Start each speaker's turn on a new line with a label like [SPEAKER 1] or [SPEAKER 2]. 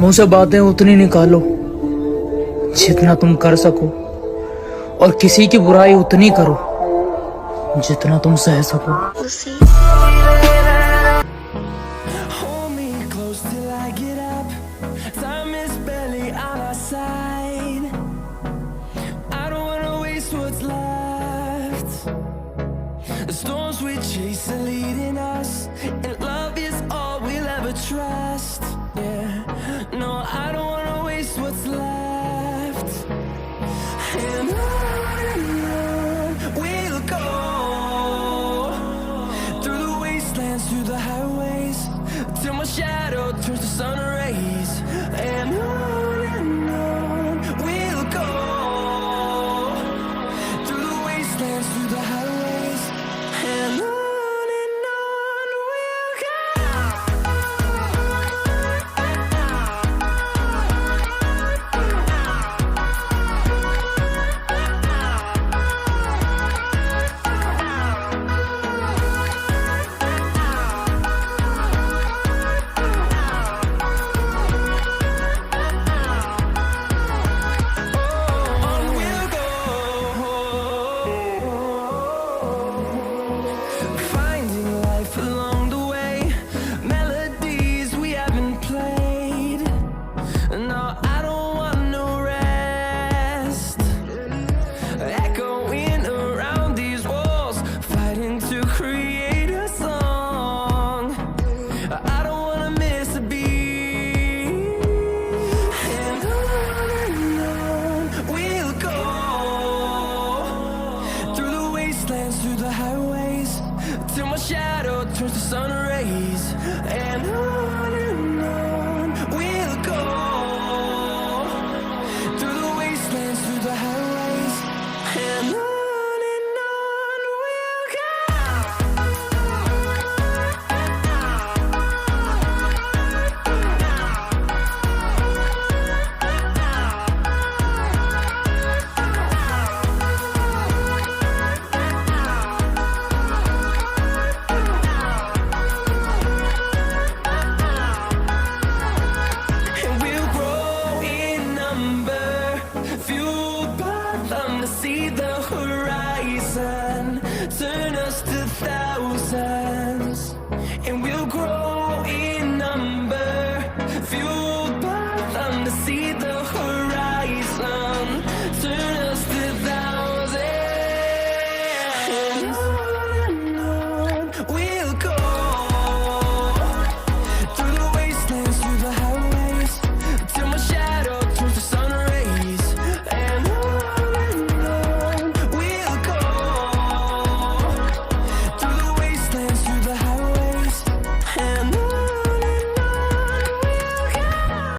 [SPEAKER 1] मुंह से बातें उतनी निकालो जितना तुम कर सको, और किसी की बुराई उतनी करो जितना तुम सह सको।
[SPEAKER 2] Hold me close till I get up. Time is barely on our side. I don't wanna waste what's left. The storms we chase are leading us